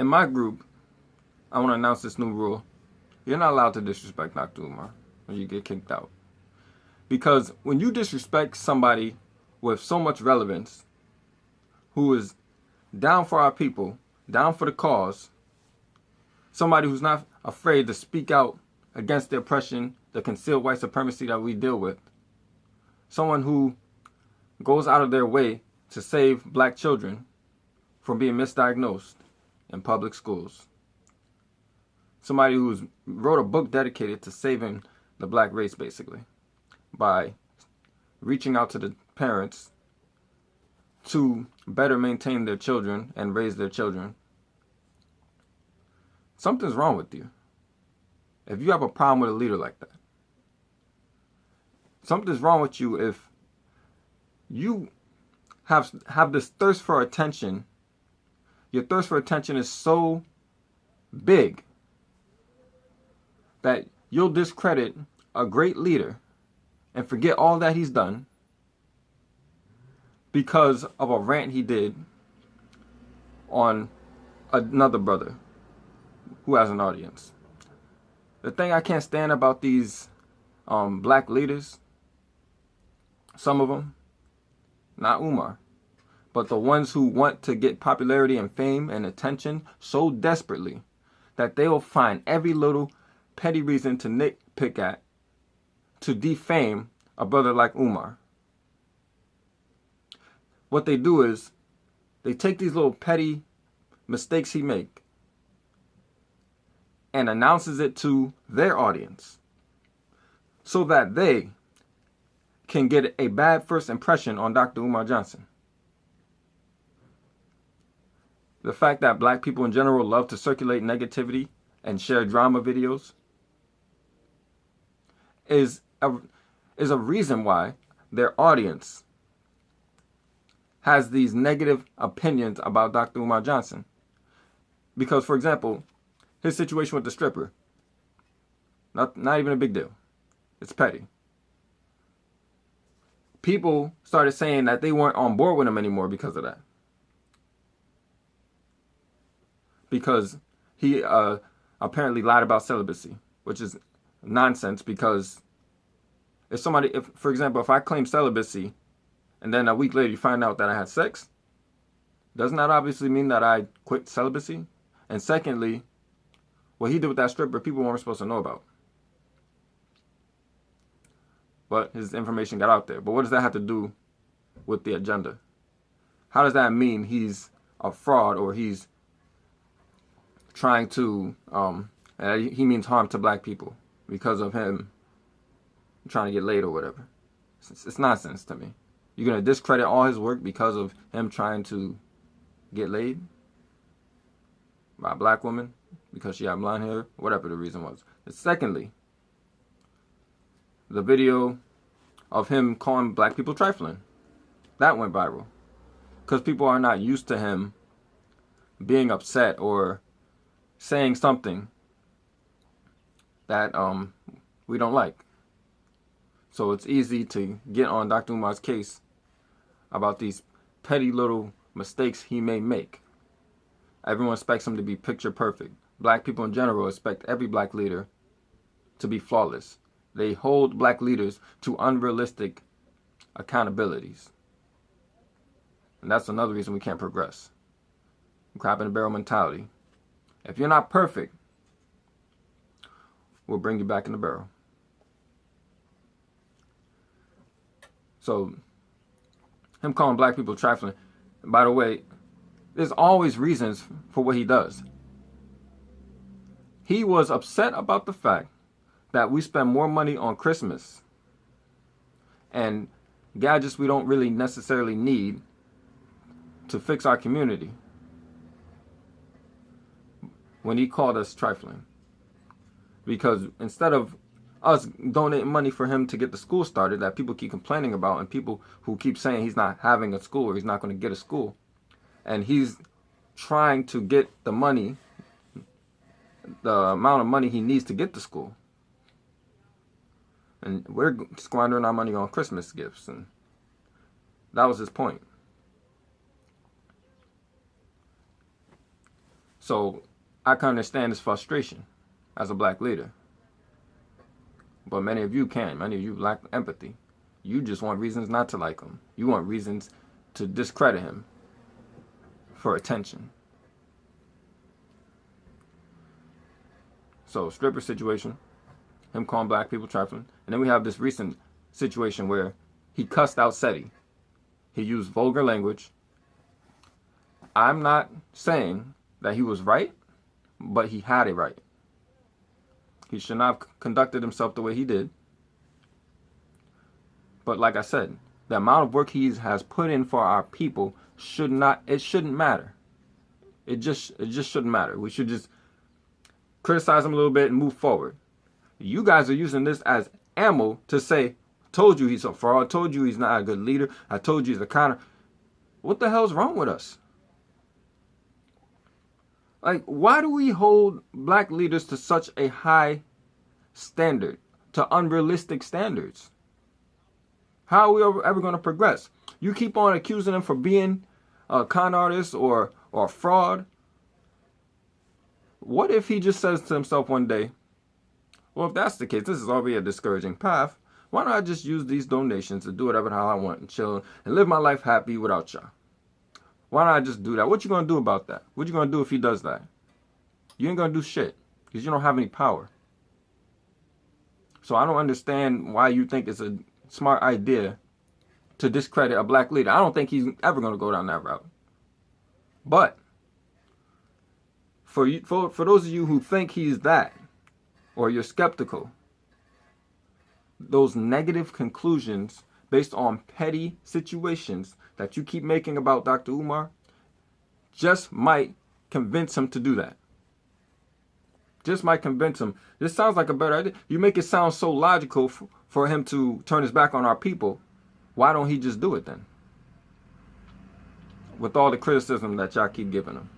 In my group, I want to announce this new rule. You're not allowed to disrespect Dr. Umar when you get kicked out. Because when you disrespect somebody with so much relevance, who is down for our people, down for the cause, somebody who's not afraid to speak out against the oppression, the concealed white supremacy that we deal with, someone who goes out of their way to save black children from being misdiagnosed in public schools, somebody who's wrote a book dedicated to saving the black race, basically, by reaching out to the parents to better maintain their children and raise their children. Something's wrong with you if you have a problem with a leader like that. Something's wrong with you if you have this thirst for attention. Your thirst for attention is so big that you'll discredit a great leader and forget all that he's done because of a rant he did on another brother who has an audience. The thing I can't stand about these black leaders, some of them, not Umar, but the ones who want to get popularity and fame and attention so desperately that they will find every little petty reason to nitpick at, to defame a brother like Umar. What they do is they take these little petty mistakes he make and announces it to their audience so that they can get a bad first impression on Dr. Umar Johnson. The fact that black people in general love to circulate negativity and share drama videos is a reason why their audience has these negative opinions about Dr. Umar Johnson. Because, for example, his situation with the stripper, not even a big deal. It's petty. People started saying that they weren't on board with him anymore because of that. Because he apparently lied about celibacy, which is nonsense. Because for example, if I claim celibacy and then a week later you find out that I had sex, doesn't that obviously mean that I quit celibacy? And secondly, what he did with that stripper, people weren't supposed to know about. But his information got out there. But what does that have to do with the agenda? How does that mean he's a fraud or he's trying to, he means harm to black people because of him trying to get laid or whatever? It's nonsense to me. You're going to discredit all his work because of him trying to get laid by a black woman because she had blonde hair, whatever the reason was. And secondly, the video of him calling black people trifling, that went viral because people are not used to him being upset or saying something that we don't like. So it's easy to get on Dr. Umar's case about these petty little mistakes he may make. Everyone expects him to be picture perfect. Black people in general expect every black leader to be flawless. They hold black leaders to unrealistic accountabilities. And that's another reason we can't progress. Crab in the barrel mentality. If you're not perfect, we'll bring you back in the barrel. So, him calling black people trifling, by the way, there's always reasons for what he does. He was upset about the fact that we spend more money on Christmas and gadgets we don't really necessarily need to fix our community when he called us trifling. Because instead of us donating money for him to get the school started that people keep complaining about, and people who keep saying he's not having a school or he's not going to get a school, and he's trying to get the money, the amount of money he needs to get to school, and we're squandering our money on Christmas gifts, and that was his point. So I can understand his frustration as a black leader. But many of you can't. Many of you lack empathy. You just want reasons not to like him. You want reasons to discredit him for attention. So, stripper situation, him calling black people trifling. And then we have this recent situation where he cussed out SETI. He used vulgar language. I'm not saying that he was right, but he had it right. He should not have conducted himself the way he did. But like I said, the amount of work he has put in for our people shouldn't matter. It just shouldn't matter. We should just criticize him a little bit and move forward. You guys are using this as ammo to say, told you he's a fraud, told you he's not a good leader, I told you he's a counter. What the hell's wrong with us? Like, why do we hold black leaders to such a high standard, to unrealistic standards? How are we ever going to progress? You keep on accusing them for being a con artist or fraud. What if he just says to himself one day, well, if that's the case, this is already a discouraging path. Why don't I just use these donations to do whatever the hell I want and chill and live my life happy without y'all? Why don't I just do that? What you going to do about that? What you going to do if he does that? You ain't going to do shit because you don't have any power. So I don't understand why you think it's a smart idea to discredit a black leader. I don't think he's ever going to go down that route. But for those of you who think he's that, or you're skeptical, those negative conclusions based on petty situations that you keep making about Dr. Umar just might convince him to do that. Just might convince him. This sounds like a better idea. You make it sound so logical for him to turn his back on our people. Why don't he just do it then? With all the criticism that y'all keep giving him.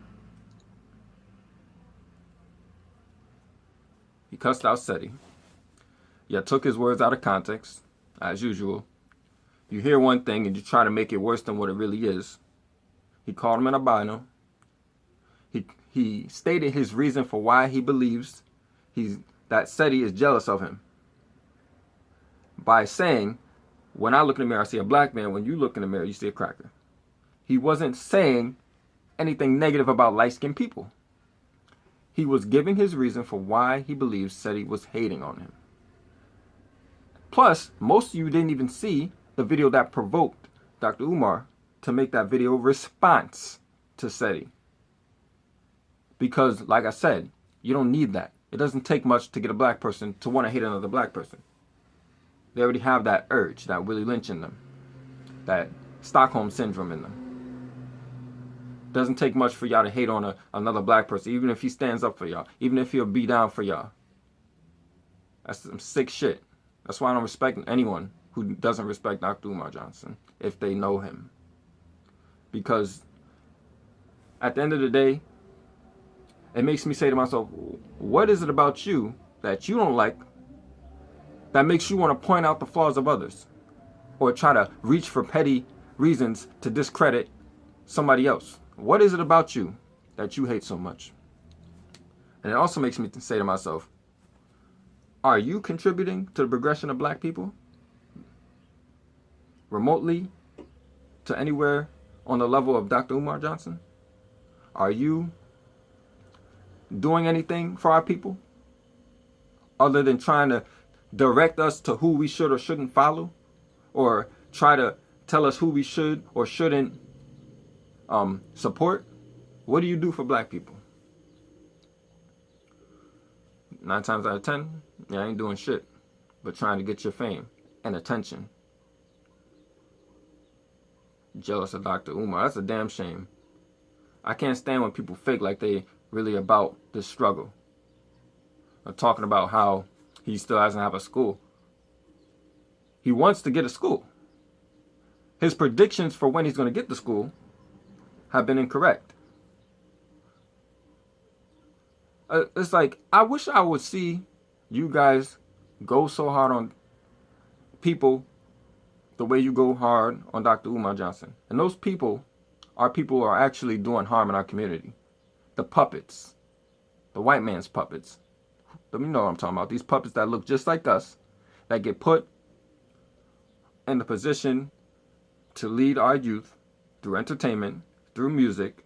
He cussed out SETI. You took his words out of context, as usual. You hear one thing and you try to make it worse than what it really is. He called him an albino. He stated his reason for why he believes that SETI is jealous of him. By saying, when I look in the mirror, I see a black man. When you look in the mirror, you see a cracker. He wasn't saying anything negative about light-skinned people. He was giving his reason for why he believes SETI was hating on him. Plus, most of you didn't even see the video that provoked Dr. Umar to make that video response to SETI. Because, like I said, you don't need that. It doesn't take much to get a black person to want to hate another black person. They already have that urge, that Willie Lynch in them, that Stockholm Syndrome in them. Doesn't take much for y'all to hate on another black person, even if he stands up for y'all, even if he'll be down for y'all. That's some sick shit. That's why I don't respect anyone who doesn't respect Dr. Umar Johnson if they know him. Because at the end of the day, it makes me say to myself, what is it about you that you don't like that makes you want to point out the flaws of others or try to reach for petty reasons to discredit somebody else? What is it about you that you hate so much? And it also makes me say to myself, are you contributing to the progression of black people? Remotely to anywhere on the level of Dr. Umar Johnson? Are you doing anything for our people other than trying to direct us to who we should or shouldn't follow, or try to tell us who we should or shouldn't support? What do you do for black people? 9 times out of 10, I ain't doing shit but trying to get your fame and attention. Jealous of Dr. Umar. That's a damn shame. I can't stand when people fake like they really about this struggle. I'm talking about how he still doesn't have a school. He wants to get a school. His predictions for when he's going to get the school have been incorrect. It's like, I wish I would see you guys go so hard on people the way you go hard on Dr. Umar Johnson. And those people are actually doing harm in our community. the puppets, the white man's puppets. Let me know what I'm talking about. These puppets that look just like us, that get put in the position to lead our youth through entertainment, through music.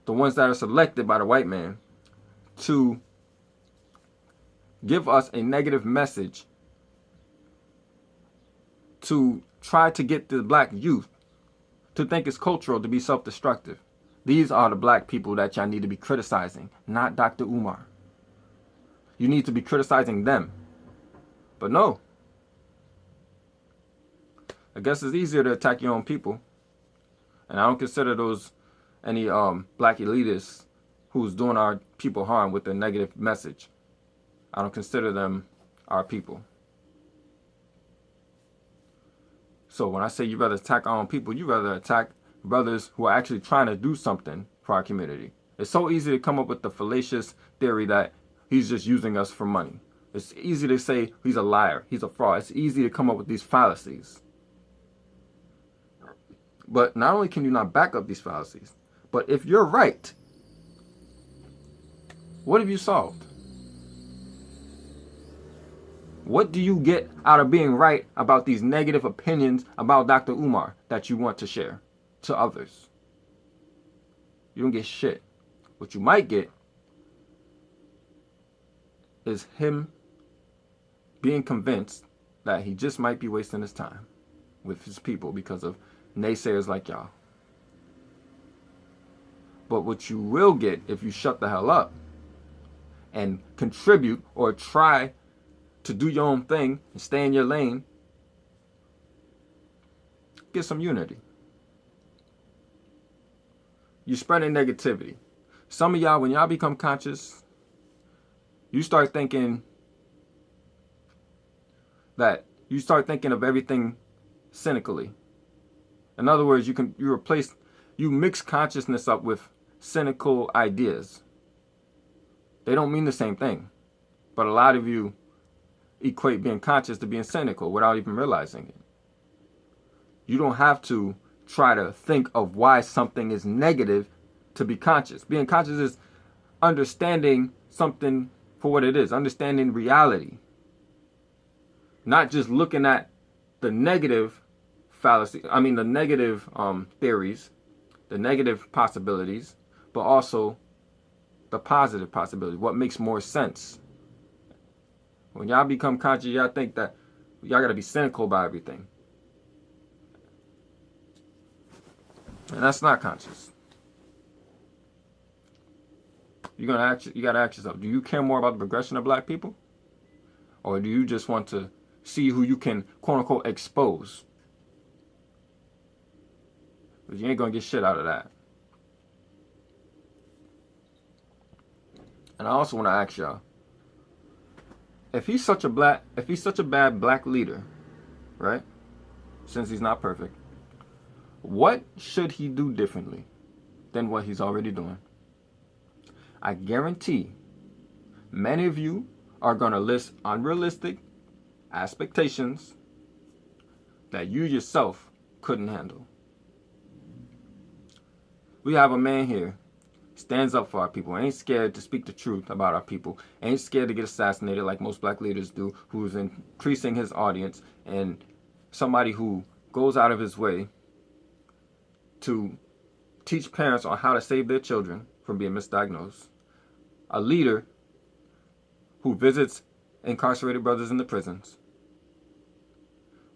The ones that are selected by the white man to give us a negative message, to try to get the black youth to think it's cultural to be self-destructive. These are the black people that y'all need to be criticizing, not Dr. Umar. You need to be criticizing them. But no. I guess it's easier to attack your own people. And I don't consider those any black elitists who's doing our people harm with a negative message. I don't consider them our people. So when I say you rather attack our own people, you rather attack brothers who are actually trying to do something for our community. It's so easy to come up with the fallacious theory that he's just using us for money. It's easy to say he's a liar, he's a fraud. It's easy to come up with these fallacies. But not only can you not back up these fallacies, but if you're right, what have you solved? What do you get out of being right about these negative opinions about Dr. Umar that you want to share to others? You don't get shit. What you might get is him being convinced that he just might be wasting his time with his people because of naysayers like y'all. But what you will get if you shut the hell up and contribute or try to do your own thing and stay in your lane, get some unity. You're spreading negativity. Some of y'all, when y'all become conscious, you start thinking of everything cynically. In other words, you mix consciousness up with cynical ideas. They don't mean the same thing. But a lot of you equate being conscious to being cynical without even realizing it. You don't have to try to think of why something is negative to be conscious. Being conscious is understanding something for what it is, understanding reality. Not just looking at the negative the negative theories, the negative possibilities, but also the positive possibilities, what makes more sense. When y'all become conscious, y'all think that y'all gotta be cynical about everything. And that's not conscious. You gotta ask yourself, do you care more about the progression of black people? Or do you just want to see who you can quote unquote expose? Because you ain't gonna get shit out of that. And I also want to ask y'all, if he's such a bad black leader, right? Since he's not perfect, what should he do differently than what he's already doing? I guarantee many of you are going to list unrealistic expectations that you yourself couldn't handle. We have a man here, stands up for our people, ain't scared to speak the truth about our people, ain't scared to get assassinated like most black leaders do, who's increasing his audience, and somebody who goes out of his way to teach parents on how to save their children from being misdiagnosed. A leader who visits incarcerated brothers in the prisons.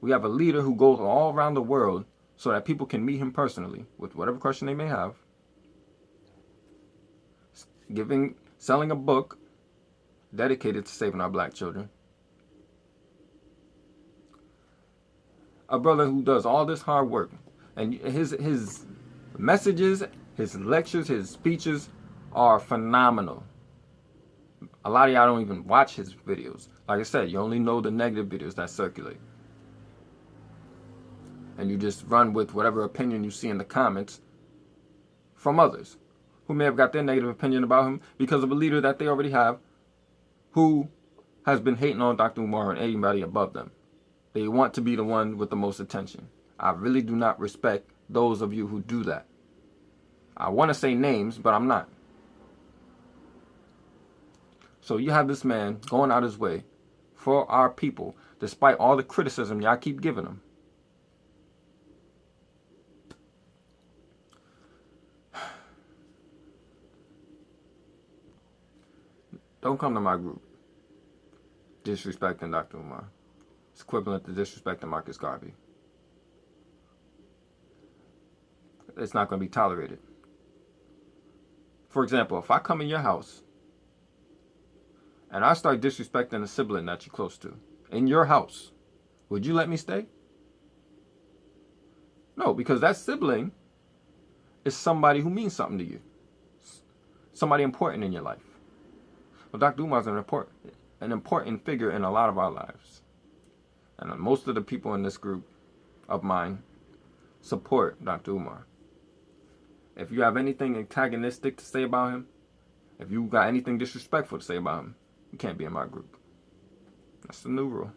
We have a leader who goes all around the world so that people can meet him personally with whatever question they may have. Selling a book dedicated to saving our black children. A brother who does all this hard work, and his messages, his lectures, his speeches are phenomenal. A lot of y'all don't even watch his videos. Like I said, you only know the negative videos that circulate. And you just run with whatever opinion you see in the comments from others who may have got their negative opinion about him because of a leader that they already have who has been hating on Dr. Umar and anybody above them. They want to be the one with the most attention. I really do not respect those of you who do that. I want to say names, but I'm not. So you have this man going out his way for our people, despite all the criticism y'all keep giving him. Don't come to my group disrespecting Dr. Umar. It's equivalent to disrespecting Marcus Garvey. It's not going to be tolerated. For example, if I come in your house and I start disrespecting a sibling that you're close to in your house, would you let me stay? No, because that sibling is somebody who means something to you. Somebody important in your life. Well, Dr. Umar is an important figure in a lot of our lives. And most of the people in this group of mine support Dr. Umar. If you have anything antagonistic to say about him, if you got anything disrespectful to say about him, you can't be in my group. That's the new rule.